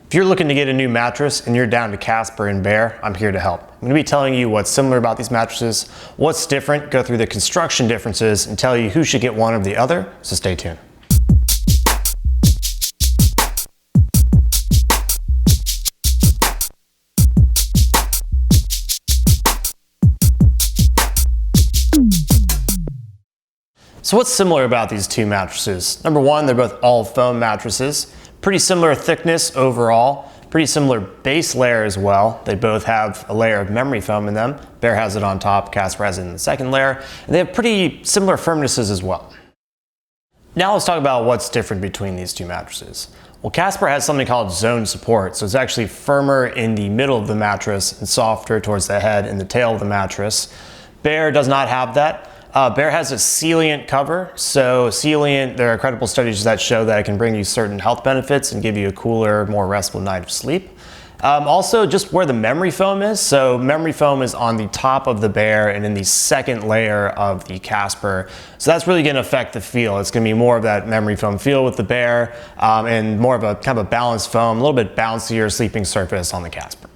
If you're looking to get a new mattress and you're down to Casper and Bear, I'm here to help. I'm going to be telling you what's similar about these mattresses, what's different, go through the construction differences, and tell you who should get one or the other, so stay tuned. So what's similar about these two mattresses? Number one, they're both all foam mattresses. Pretty similar thickness overall, pretty similar base layer as well. They both have a layer of memory foam in them. Bear has it on top, Casper has it in the second layer. And they have pretty similar firmnesses as well. Now let's talk about what's different between these two mattresses. Well, Casper has something called zone support, so it's actually firmer in the middle of the mattress and softer towards the head and the tail of the mattress. Bear does not have that. Bear has a Celliant cover, so Celliant, there are credible studies that show that it can bring you certain health benefits and give you a cooler, more restful night of sleep. Also, just where the memory foam is, so memory foam is on the top of the Bear and in the second layer of the Casper, so that's really going to affect the feel. It's going to be more of that memory foam feel with the Bear and more of a kind of a balanced foam, a little bit bouncier sleeping surface on the Casper.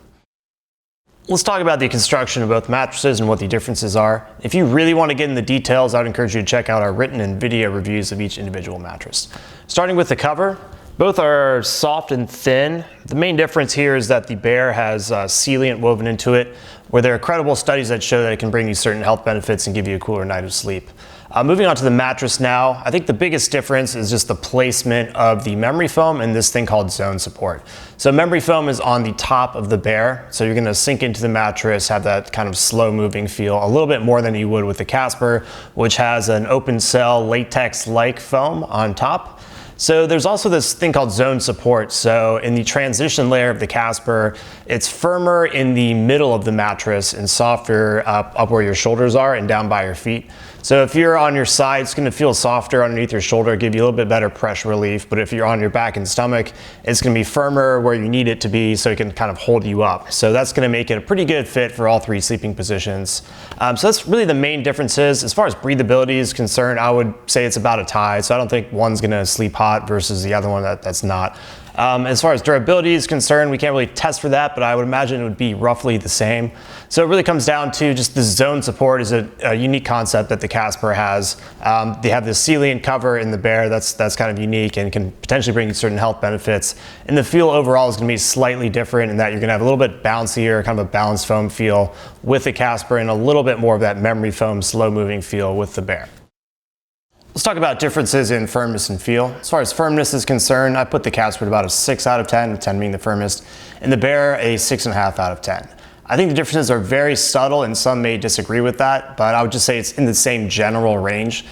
Let's talk about the construction of both mattresses and what the differences are. If you really want to get in the details, I'd encourage you to check out our written and video reviews of each individual mattress. Starting with the cover, both are soft and thin. The main difference here is that the Bear has Celliant woven into it, where there are credible studies that show that it can bring you certain health benefits and give you a cooler night of sleep. Moving on to the mattress now, I think the biggest difference is just the placement of the memory foam and this thing called zone support. So memory foam is on the top of the Bear, so you're going to sink into the mattress, have that kind of slow moving feel, a little bit more than you would with the Casper, which has an open cell latex-like foam on top. So there's also this thing called zone support. So in the transition layer of the Casper, it's firmer in the middle of the mattress and softer up where your shoulders are and down by your feet. So if you're on your side, it's going to feel softer underneath your shoulder, give you a little bit better pressure relief. But if you're on your back and stomach, it's going to be firmer where you need it to be so it can kind of hold you up. So that's going to make it a pretty good fit for all three sleeping positions. So that's really the main differences. As far as breathability is concerned, I would say it's about a tie. So I don't think one's going to sleep hot versus the other one that's not. As far as durability is concerned, we can't really test for that, but I would imagine it would be roughly the same. So it really comes down to just the zone support is a unique concept that the Casper has. They have this Celliant cover in the Bear that's kind of unique and can potentially bring you certain health benefits. And the feel overall is going to be slightly different in that you're going to have a little bit bouncier, kind of a balanced foam feel with the Casper and a little bit more of that memory foam slow moving feel with the Bear. Let's talk about differences in firmness and feel. As far as firmness is concerned, I put the Casper at about a 6 out of 10, with 10 being the firmest, and the Bear a 6.5 out of 10. I think the differences are very subtle and some may disagree with that, but I would just say it's in the same general range.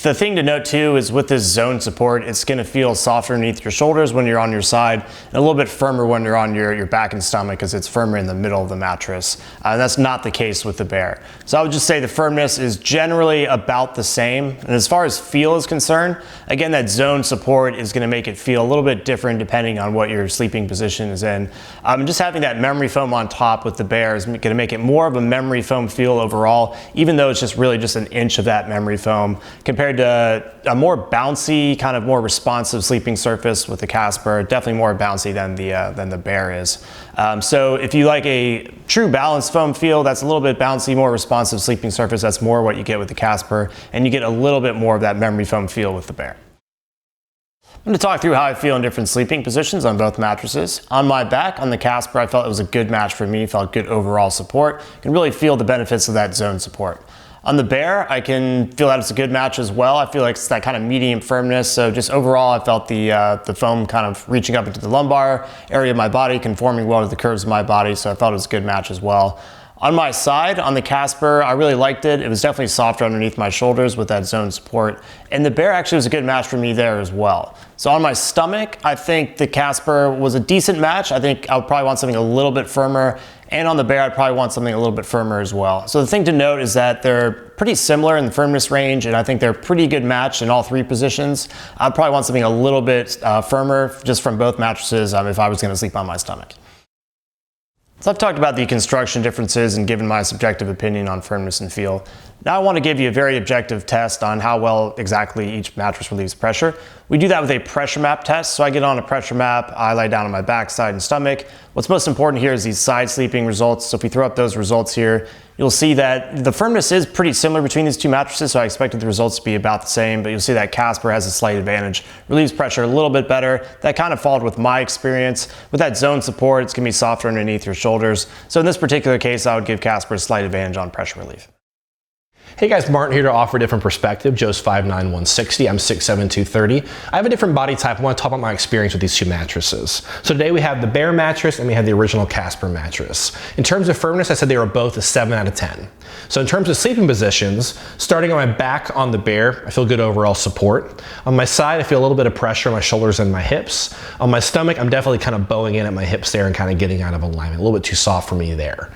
The thing to note too is with this zone support, it's going to feel softer underneath your shoulders when you're on your side and a little bit firmer when you're on your back and stomach because it's firmer in the middle of the mattress. And that's not the case with the Bear. So I would just say the firmness is generally about the same. And as far as feel is concerned, again, that zone support is going to make it feel a little bit different depending on what your sleeping position is in. Just having that memory foam on top with the Bear is going to make it more of a memory foam feel overall, even though it's just really just an inch of that memory foam compared to a more bouncy, kind of more responsive sleeping surface with the Casper, definitely more bouncy than the Bear is. So if you like a true balanced foam feel, that's a little bit bouncy, more responsive sleeping surface, that's more what you get with the Casper, and you get a little bit more of that memory foam feel with the Bear. I'm going to talk through how I feel in different sleeping positions on both mattresses. On my back, on the Casper, I felt it was a good match for me, felt good overall support. You can really feel the benefits of that zone support. On the Bear, I can feel that it's a good match as well. I feel like it's that kind of medium firmness. So just overall, I felt the foam kind of reaching up into the lumbar area of my body, conforming well to the curves of my body. So I felt it was a good match as well. On my side, on the Casper, I really liked it. It was definitely softer underneath my shoulders with that zone support. And the Bear actually was a good match for me there as well. So on my stomach, I think the Casper was a decent match. I think I would probably want something a little bit firmer. And on the Bear, I'd probably want something a little bit firmer as well. So the thing to note is that they're pretty similar in the firmness range, and I think they're a pretty good match in all three positions. I'd probably want something a little bit firmer just from both mattresses if I was going to sleep on my stomach. So I've talked about the construction differences and given my subjective opinion on firmness and feel. Now I want to give you a very objective test on how well exactly each mattress relieves pressure. We do that with a pressure map test. So I get on a pressure map, I lie down on my back, side, and stomach. What's most important here is these side sleeping results. So if we throw up those results here, you'll see that the firmness is pretty similar between these two mattresses, so I expected the results to be about the same, but you'll see that Casper has a slight advantage, relieves pressure a little bit better. That kind of followed with my experience. With that zone support, it's gonna be softer underneath your shoulders. So in this particular case, I would give Casper a slight advantage on pressure relief. Hey guys, Martin here to offer a different perspective. Joe's 5'9", 160. I'm 6'7", 230. I have a different body type. I want to talk about my experience with these two mattresses. So today we have the Bear mattress and we have the original Casper mattress. In terms of firmness, I said they were both a 7 out of 10. So in terms of sleeping positions, starting on my back on the Bear, I feel good overall support. On my side, I feel a little bit of pressure on my shoulders and my hips. On my stomach, I'm definitely kind of bowing in at my hips there and kind of getting out of alignment. A little bit too soft for me there.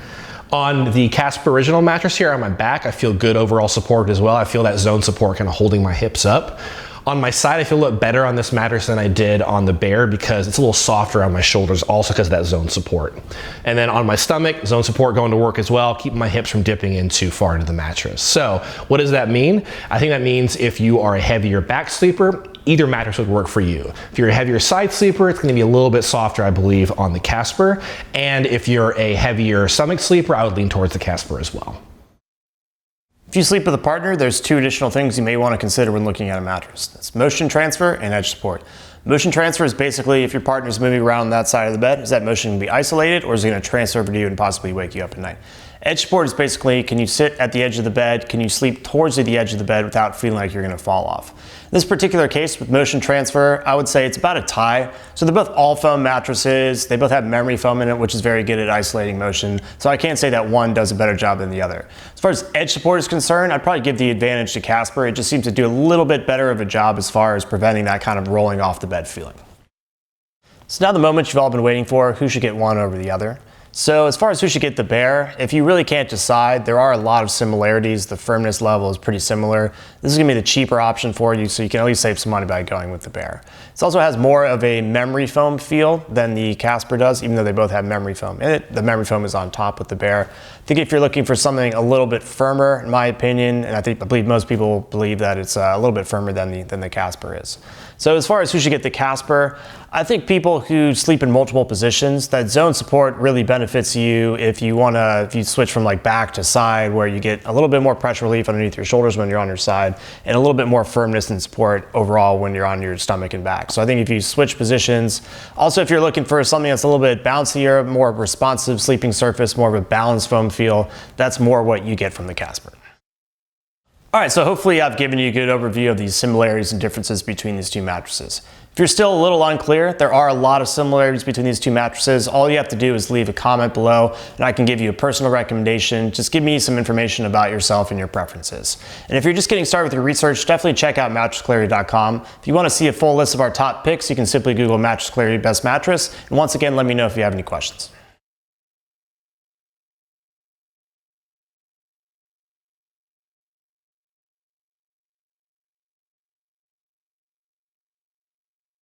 On the Casper original mattress here on my back, I feel good overall support as well. I feel that zone support kind of holding my hips up. On my side, I feel a little better on this mattress than I did on the Bear because it's a little softer on my shoulders also because of that zone support. And then on my stomach, zone support going to work as well, keeping my hips from dipping in too far into the mattress. So what does that mean? I think that means if you are a heavier back sleeper, either mattress would work for you. If you're a heavier side sleeper, it's gonna be a little bit softer, I believe, on the Casper. And if you're a heavier stomach sleeper, I would lean towards the Casper as well. If you sleep with a partner, there's two additional things you may want to consider when looking at a mattress. That's motion transfer and edge support. Motion transfer is basically if your partner's moving around that side of the bed, is that motion going to be isolated or is it going to transfer over to you and possibly wake you up at night? Edge support is basically, can you sit at the edge of the bed? Can you sleep towards the edge of the bed without feeling like you're going to fall off? In this particular case with motion transfer, I would say it's about a tie. So they're both all foam mattresses. They both have memory foam in it, which is very good at isolating motion. So I can't say that one does a better job than the other. As far as edge support is concerned, I'd probably give the advantage to Casper. It just seems to do a little bit better of a job as far as preventing that kind of rolling off the bed feeling. So now the moment you've all been waiting for, who should get one over the other? So as far as who should get the Bear, if you really can't decide, there are a lot of similarities. The firmness level is pretty similar. This is gonna be the cheaper option for you, so you can at least save some money by going with the Bear. It also has more of a memory foam feel than the Casper does, even though they both have memory foam in it. The memory foam is on top with the Bear. I think if you're looking for something a little bit firmer, in my opinion, and I believe most people believe that it's a little bit firmer than the Casper is. So as far as who should get the Casper, I think people who sleep in multiple positions, that zone support really benefits you if you switch from like back to side where you get a little bit more pressure relief underneath your shoulders when you're on your side and a little bit more firmness and support overall when you're on your stomach and back. So I think if you switch positions, also if you're looking for something that's a little bit bouncier, more responsive sleeping surface, more of a balanced foam feel, that's more what you get from the Casper. All right, so hopefully I've given you a good overview of these similarities and differences between these two mattresses. If you're still a little unclear, there are a lot of similarities between these two mattresses. All you have to do is leave a comment below and I can give you a personal recommendation. Just give me some information about yourself and your preferences. And if you're just getting started with your research, definitely check out mattressclarity.com. If you want to see a full list of our top picks, you can simply Google Mattress Clarity Best Mattress. And once again, let me know if you have any questions.